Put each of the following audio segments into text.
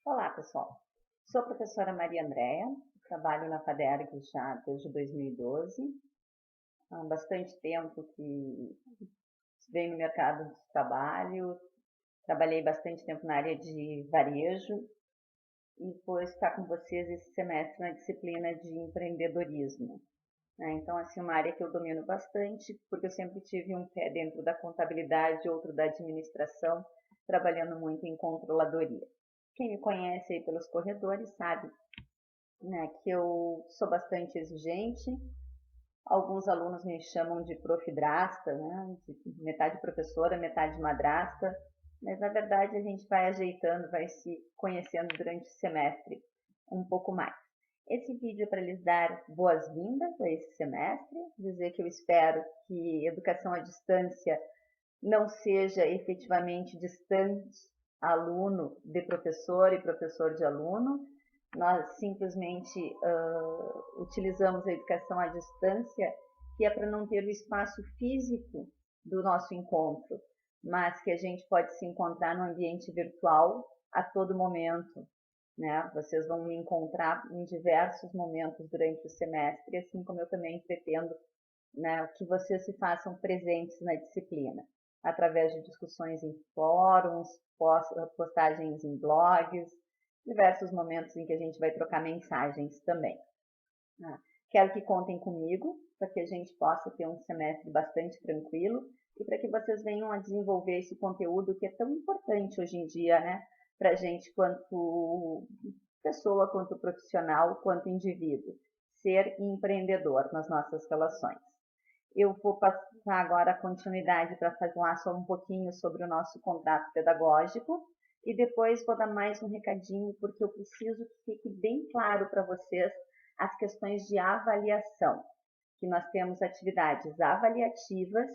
Olá, pessoal. Sou a professora Maria Andréa, trabalho na FADERG já desde 2012. Há bastante tempo que venho no mercado de trabalho, trabalhei bastante tempo na área de varejo e vou estar com vocês esse semestre na disciplina de empreendedorismo. Então, assim, uma área que eu domino bastante, porque eu sempre tive um pé dentro da contabilidade, outro da administração, trabalhando muito em controladoria. Quem me conhece aí pelos corredores sabe, né, que eu sou bastante exigente. Alguns alunos me chamam de profidrasta, né, de metade professora, metade madrasta, mas na verdade a gente vai ajeitando, vai se conhecendo durante o semestre um pouco mais. Esse vídeo é para lhes dar boas-vindas a esse semestre, dizer que eu espero que educação à distância não seja efetivamente distante aluno de professor e professor de aluno. Nós simplesmente utilizamos a educação à distância, que é para não ter o espaço físico do nosso encontro, mas que a gente pode se encontrar no ambiente virtual a todo momento. Né? Vocês vão me encontrar em diversos momentos durante o semestre, assim como eu também pretendo, né, que vocês se façam presentes na disciplina, através de discussões em fóruns, postagens em blogs, diversos momentos em que a gente vai trocar mensagens também. Quero que contem comigo para que a gente possa ter um semestre bastante tranquilo e para que vocês venham a desenvolver esse conteúdo que é tão importante hoje em dia, né, para a gente quanto pessoa, quanto profissional, quanto indivíduo, ser empreendedor nas nossas relações. Eu vou passar agora a continuidade para falar só um pouquinho sobre o nosso contrato pedagógico e depois vou dar mais um recadinho, porque eu preciso que fique bem claro para vocês as questões de avaliação, que nós temos atividades avaliativas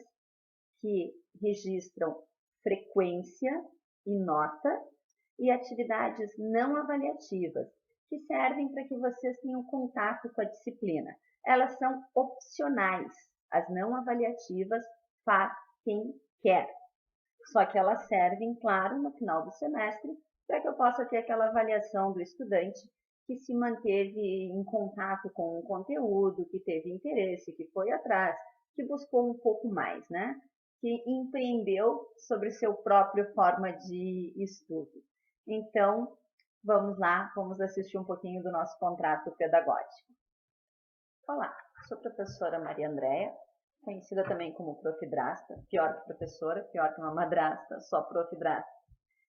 que registram frequência e nota e atividades não avaliativas, que servem para que vocês tenham contato com a disciplina. Elas são opcionais. As não avaliativas faz quem quer. Só que elas servem, claro, no final do semestre, para que eu possa ter aquela avaliação do estudante que se manteve em contato com o conteúdo, que teve interesse, que foi atrás, que buscou um pouco mais, né? Que empreendeu sobre seu próprio forma de estudo. Então, vamos lá, vamos assistir um pouquinho do nosso contrato pedagógico. Olá, sou a professora Maria Andréa, conhecida também como profidrasta, pior que professora, pior que uma madrasta, só profidrasta.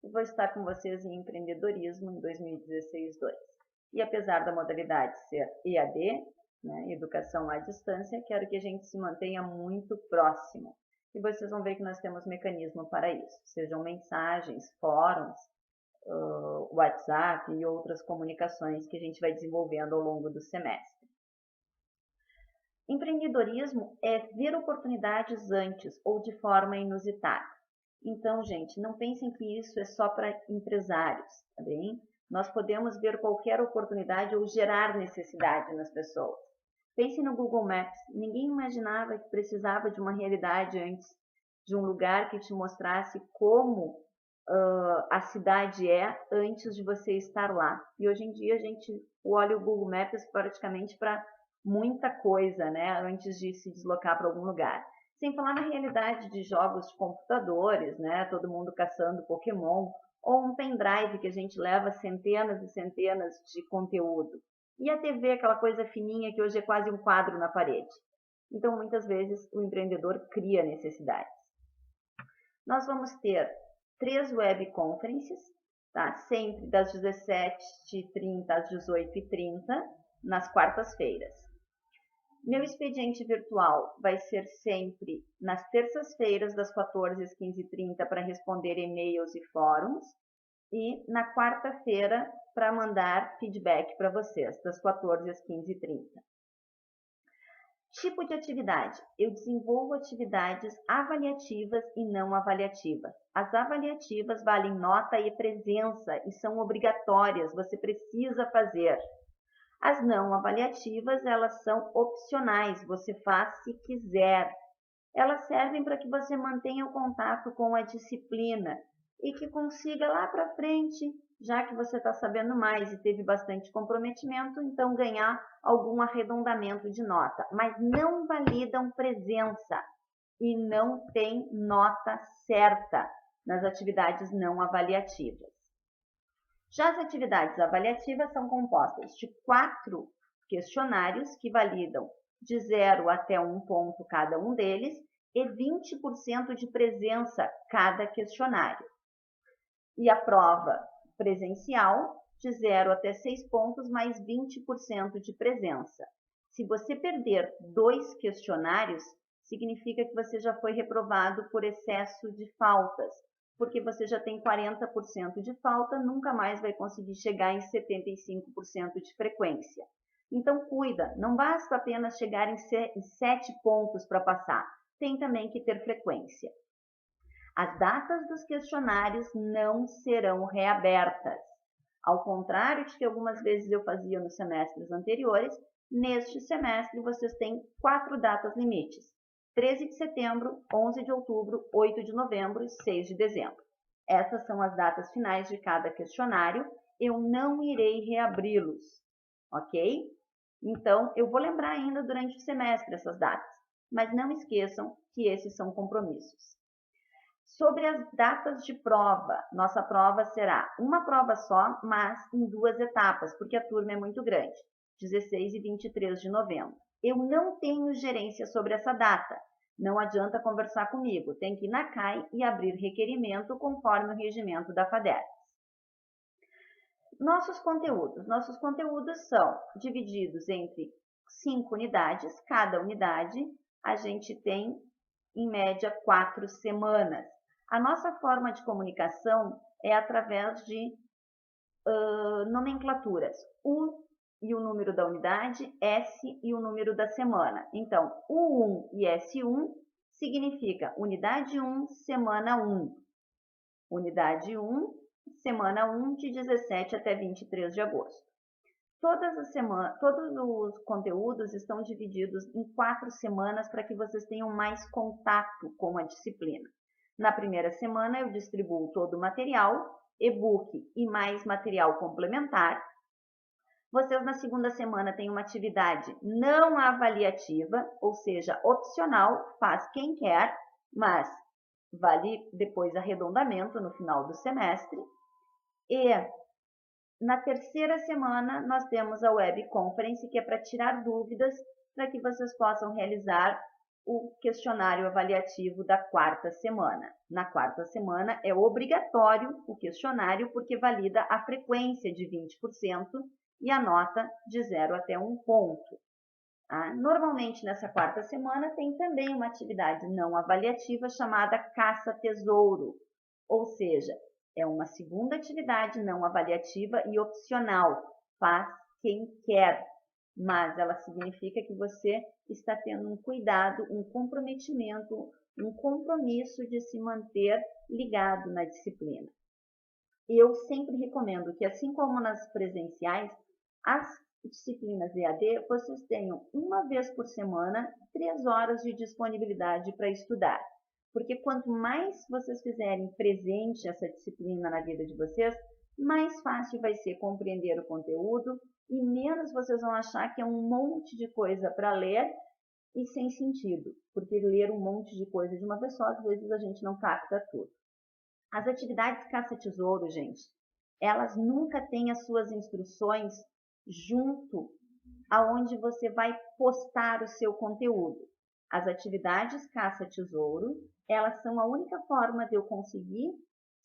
E vou estar com vocês em empreendedorismo em 2016-2. E apesar da modalidade ser EAD, né, educação à distância, quero que a gente se mantenha muito próximo. E vocês vão ver que nós temos mecanismo para isso, sejam mensagens, fóruns, WhatsApp e outras comunicações que a gente vai desenvolvendo ao longo do semestre. Empreendedorismo é ver oportunidades antes ou de forma inusitada. Então, gente, não pensem que isso é só para empresários, tá bem? Nós podemos ver qualquer oportunidade ou gerar necessidade nas pessoas. Pense no Google Maps. Ninguém imaginava que precisava de uma realidade antes, de um lugar que te mostrasse como a cidade é antes de você estar lá. E hoje em dia a gente olha o Google Maps praticamente para muita coisa, né, antes de se deslocar para algum lugar. Sem falar na realidade de jogos de computadores, né, todo mundo caçando Pokémon, ou um pendrive que a gente leva centenas e centenas de conteúdo. E a TV, aquela coisa fininha que hoje é quase um quadro na parede. Então, muitas vezes, o empreendedor cria necessidades. Nós vamos ter 3 web conferences, tá? Sempre das 17h30 às 18h30, nas quartas-feiras. Meu expediente virtual vai ser sempre nas terças-feiras, das 14 às 15h30, para responder e-mails e fóruns, e na quarta-feira, para mandar feedback para vocês, das 14 às 15h30. Tipo de atividade. Eu desenvolvo atividades avaliativas e não avaliativas. As avaliativas valem nota e presença e são obrigatórias, você precisa fazer. As não avaliativas, elas são opcionais, você faz se quiser. Elas servem para que você mantenha o contato com a disciplina, e que consiga lá para frente, já que você está sabendo mais e teve bastante comprometimento, então ganhar algum arredondamento de nota. Mas não validam presença e não tem nota certa nas atividades não avaliativas. Já as atividades avaliativas são compostas de 4 questionários que validam de 0 até 1 ponto cada um deles e 20% de presença cada questionário. E a prova presencial de 0 até 6 pontos mais 20% de presença. Se você perder 2 questionários, significa que você já foi reprovado por excesso de faltas, porque você já tem 40% de falta, nunca mais vai conseguir chegar em 75% de frequência. Então, cuida, não basta apenas chegar em 7 pontos para passar, tem também que ter frequência. As datas dos questionários não serão reabertas. Ao contrário de que algumas vezes eu fazia nos semestres anteriores, neste semestre vocês têm 4 datas limites: 13 de setembro, 11 de outubro, 8 de novembro e 6 de dezembro. Essas são as datas finais de cada questionário. Eu não irei reabri-los, ok? Então, eu vou lembrar ainda durante o semestre essas datas, mas não esqueçam que esses são compromissos. Sobre as datas de prova, nossa prova será uma prova só, mas em 2 etapas, porque a turma é muito grande, 16 e 23 de novembro. Eu não tenho gerência sobre essa data, não adianta conversar comigo, tem que ir na CAI e abrir requerimento conforme o regimento da FADERGS. Nossos conteúdos são divididos entre 5 unidades, cada unidade a gente tem em média 4 semanas. A nossa forma de comunicação é através de nomenclaturas. U e o número da unidade, S e o número da semana. Então, U1 e S1 significa unidade 1, semana 1. Unidade 1, semana 1, de 17 até 23 de agosto. Todos os conteúdos estão divididos em 4 semanas para que vocês tenham mais contato com a disciplina. Na primeira semana, eu distribuo todo o material, e-book e mais material complementar. Vocês, na segunda semana, têm uma atividade não avaliativa, ou seja, opcional, faz quem quer, mas vale depois arredondamento no final do semestre. E na terceira semana, nós temos a web conference, que é para tirar dúvidas, para que vocês possam realizar o questionário avaliativo da 4ª semana. Na 4ª semana é obrigatório o questionário, porque valida a frequência de 20% e a nota de 0 até 1 ponto. Normalmente, nessa 4ª semana, tem também uma atividade não avaliativa chamada caça-tesouro, ou seja, é uma segunda atividade não avaliativa e opcional, faz quem quer, mas ela significa que você está tendo um cuidado, um comprometimento, um compromisso de se manter ligado na disciplina. Eu sempre recomendo que, assim como nas presenciais, as disciplinas EAD, vocês tenham uma vez por semana 3 horas de disponibilidade para estudar. Porque quanto mais vocês fizerem presente essa disciplina na vida de vocês, mais fácil vai ser compreender o conteúdo e menos vocês vão achar que é um monte de coisa para ler e sem sentido, porque ler um monte de coisa de uma vez só, às vezes a gente não capta tudo. As atividades caça-tesouro, gente, elas nunca têm as suas instruções junto aonde você vai postar o seu conteúdo. As atividades caça-tesouro, elas são a única forma de eu conseguir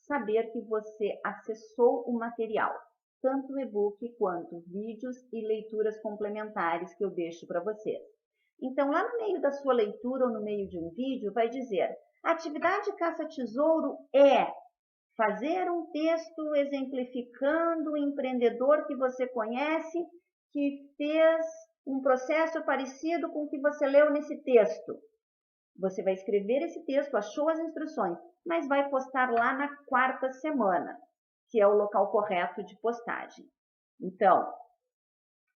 saber que você acessou o material, tanto o e-book quanto vídeos e leituras complementares que eu deixo para vocês. Então, lá no meio da sua leitura ou no meio de um vídeo, vai dizer: a atividade caça-tesouro é fazer um texto exemplificando o empreendedor que você conhece, que fez um processo parecido com o que você leu nesse texto. Você vai escrever esse texto, achou as instruções, mas vai postar lá na 4ª semana, que é o local correto de postagem. Então,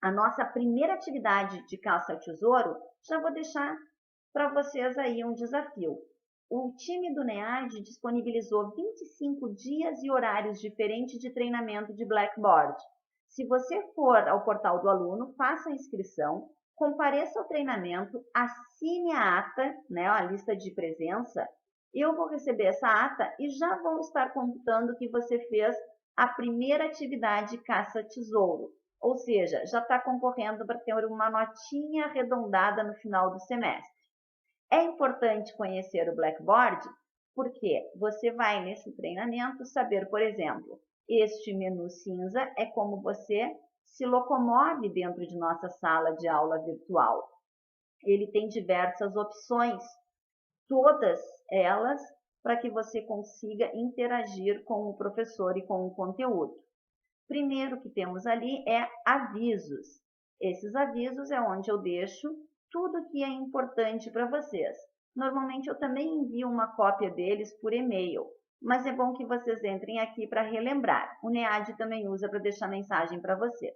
a nossa primeira atividade de caça ao tesouro, já vou deixar para vocês aí um desafio. o time do NEAD disponibilizou 25 dias e horários diferentes de treinamento de Blackboard. Se você for ao portal do aluno, faça a inscrição, compareça ao treinamento, assine a ata, né, a lista de presença. Eu vou receber essa ata e já vou estar computando que você fez a primeira atividade caça-tesouro. Ou seja, já está concorrendo para ter uma notinha arredondada no final do semestre. É importante conhecer o Blackboard porque você vai nesse treinamento saber, por exemplo, este menu cinza é como você se locomove dentro de nossa sala de aula virtual. Ele tem diversas opções, todas elas para que você consiga interagir com o professor e com o conteúdo. Primeiro que temos ali é avisos. Esses avisos é onde eu deixo tudo que é importante para vocês. Normalmente eu também envio uma cópia deles por e-mail, mas é bom que vocês entrem aqui para relembrar. O NEAD também usa para deixar mensagem para vocês.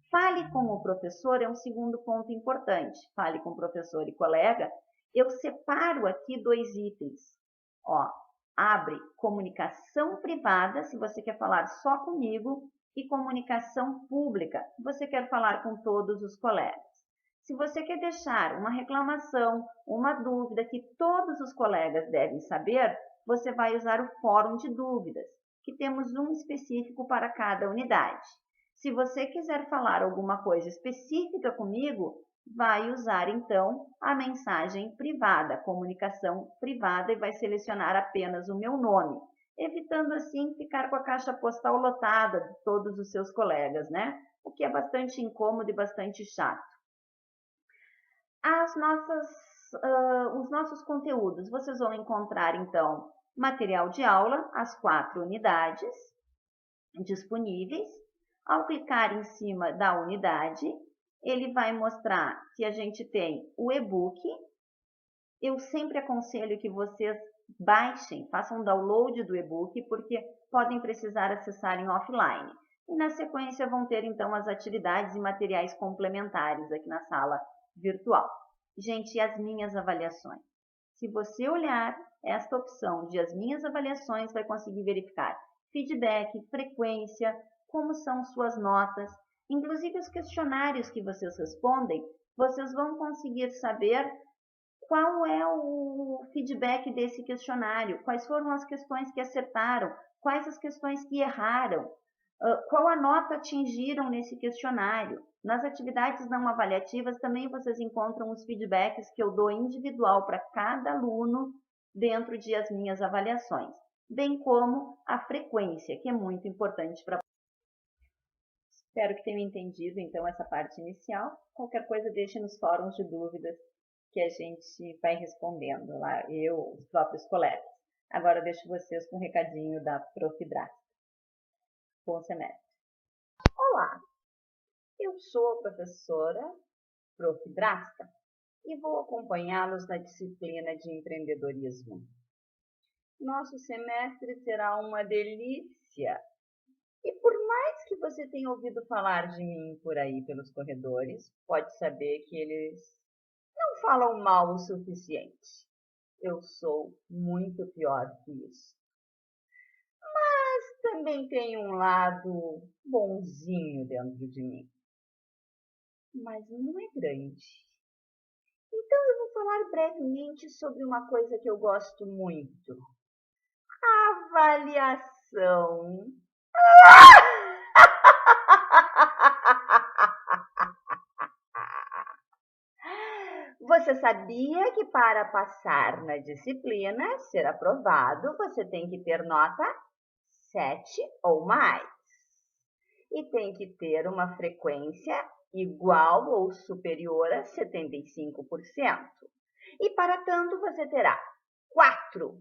Fale com o professor é um segundo ponto importante. Fale com o professor e colega. Eu separo aqui 2 itens. Ó, abre comunicação privada, se você quer falar só comigo, e comunicação pública, se você quer falar com todos os colegas. Se você quer deixar uma reclamação, uma dúvida que todos os colegas devem saber, você vai usar o fórum de dúvidas, que temos um específico para cada unidade. Se você quiser falar alguma coisa específica comigo, vai usar então a mensagem privada, comunicação privada, e vai selecionar apenas o meu nome, evitando assim ficar com a caixa postal lotada de todos os seus colegas, né? O que é bastante incômodo e bastante chato. Os nossos conteúdos, vocês vão encontrar então material de aula, as 4 unidades disponíveis. Ao clicar em cima da unidade, ele vai mostrar que a gente tem o e-book. Eu sempre aconselho que vocês baixem, façam download do e-book, porque podem precisar acessar em offline. E na sequência vão ter então as atividades e materiais complementares aqui na sala virtual. Gente, e as minhas avaliações? Se você olhar esta opção de as minhas avaliações, vai conseguir verificar feedback, frequência, como são suas notas, inclusive os questionários que vocês respondem, vocês vão conseguir saber qual é o feedback desse questionário, quais foram as questões que acertaram, quais as questões que erraram, qual a nota atingiram nesse questionário. Nas atividades não avaliativas também vocês encontram os feedbacks que eu dou individual para cada aluno dentro de as minhas avaliações, bem como a frequência, que é muito importante para. Espero que tenham entendido então essa parte inicial. Qualquer coisa deixe nos fóruns de dúvidas que a gente vai respondendo lá, eu, os próprios colegas. Agora eu deixo vocês com um recadinho da Prof. Drasta. Bom semestre. Olá, eu sou a professora Prof. Drasta e vou acompanhá-los na disciplina de empreendedorismo. Nosso semestre será uma delícia. E por mais que você tenha ouvido falar de mim por aí pelos corredores, pode saber que eles não falam mal o suficiente. Eu sou muito pior que isso. Mas também tem um lado bonzinho dentro de mim. Mas não é grande. Então eu vou falar brevemente sobre uma coisa que eu gosto muito. Avaliação. Você sabia que para passar na disciplina, ser aprovado, você tem que ter nota 7 ou mais. E tem que ter uma frequência igual ou superior a 75%. E para tanto, você terá 4.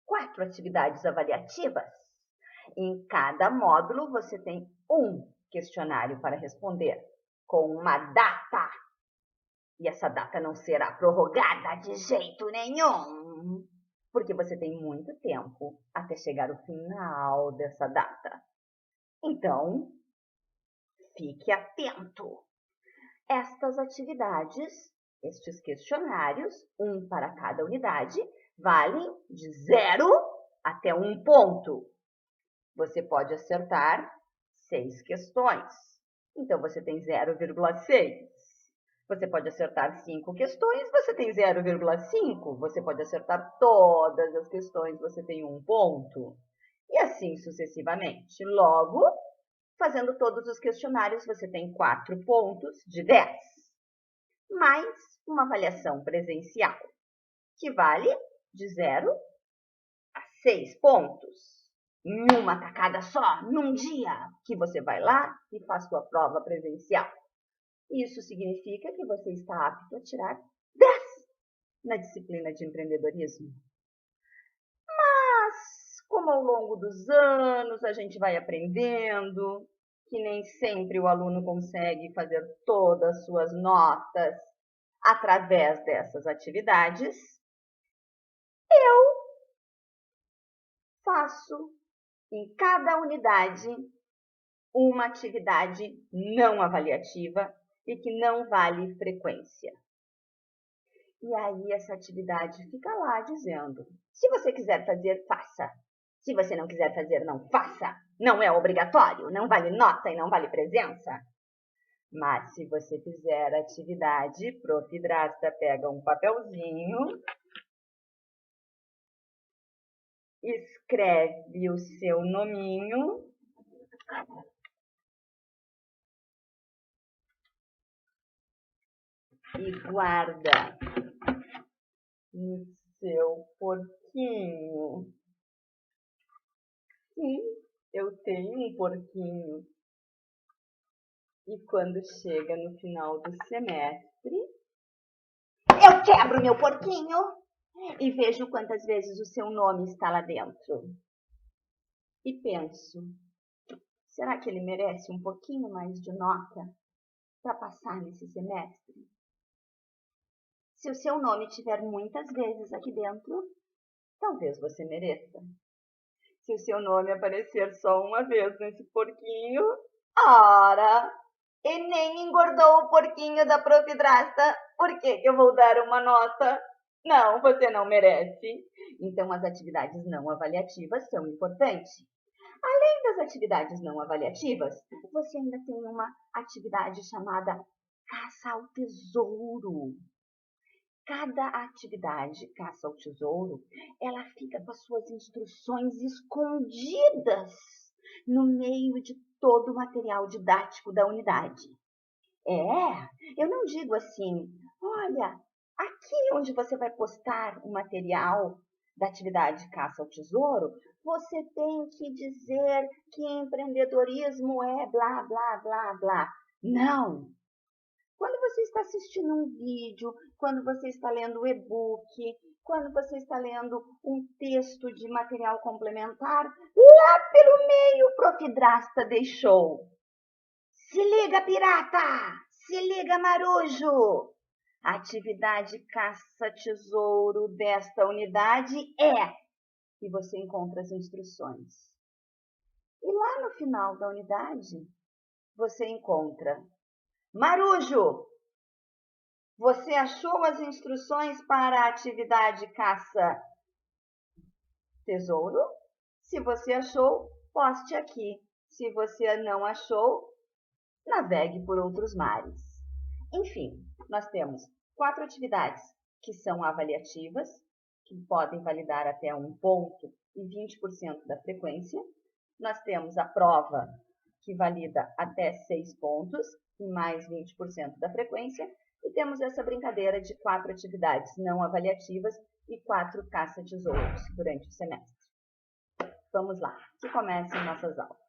4 atividades avaliativas. Em cada módulo, você tem um questionário para responder, com uma data. E essa data não será prorrogada de jeito nenhum, porque você tem muito tempo até chegar ao final dessa data. Então, fique atento. Estas atividades Estes questionários, um para cada unidade, valem de 0 até 1 ponto. Você pode acertar 6 questões. Então, você tem 0,6. Você pode acertar 5 questões, você tem 0,5. Você pode acertar todas as questões, você tem 1 ponto. E assim sucessivamente. Logo, fazendo todos os questionários, você tem 4 pontos de 10. Mais uma avaliação presencial, que vale de 0 a 6 pontos. Em uma tacada só, num dia, que você vai lá e faz sua prova presencial. Isso significa que você está apto a tirar 10 na disciplina de empreendedorismo. Mas, como ao longo dos anos a gente vai aprendendo que nem sempre o aluno consegue fazer todas as suas notas através dessas atividades, eu faço em cada unidade uma atividade não avaliativa e que não vale frequência. E aí essa atividade fica lá dizendo, se você quiser fazer, faça. Se você não quiser fazer, não faça. Não é obrigatório, não vale nota e não vale presença. Mas se você fizer a atividade, Prof. Hidrasta pega um papelzinho, escreve o seu nominho e guarda no seu porquinho. Sim, eu tenho um porquinho. E quando chega no final do semestre, eu quebro meu porquinho e vejo quantas vezes o seu nome está lá dentro. E penso, será que ele merece um pouquinho mais de nota para passar nesse semestre? Se o seu nome tiver muitas vezes aqui dentro, talvez você mereça. Se o seu nome aparecer só uma vez nesse porquinho, ora, e nem engordou o porquinho da Prof. Hidrasta, por que eu vou dar uma nota? Não, você não merece. Então, as atividades não avaliativas são importantes. Além das atividades não avaliativas, você ainda tem uma atividade chamada caça ao tesouro. Cada atividade, caça ao tesouro, ela fica com as suas instruções escondidas no meio de todo o material didático da unidade. Eu não digo assim, olha, aqui onde você vai postar o material da atividade caça ao tesouro, você tem que dizer que empreendedorismo é blá, blá, blá, blá. Não! Quando você está assistindo um vídeo, quando você está lendo o e-book, quando você está lendo um texto de material complementar, lá pelo meio o Prof. Hidrasta deixou. Se liga, pirata! Se liga, marujo! A atividade caça-tesouro desta unidade e você encontra as instruções. E lá no final da unidade, você encontra: Marujo, você achou as instruções para a atividade caça-tesouro? Se você achou, poste aqui. Se você não achou, navegue por outros mares. Enfim, nós temos 4 atividades que são avaliativas, que podem validar até 1 ponto e 20% da frequência. Nós temos a prova, que valida até 6 pontos e mais 20% da frequência. E temos essa brincadeira de 4 atividades não avaliativas e 4 caça-tesouros durante o semestre. Vamos lá, que comecem nossas aulas.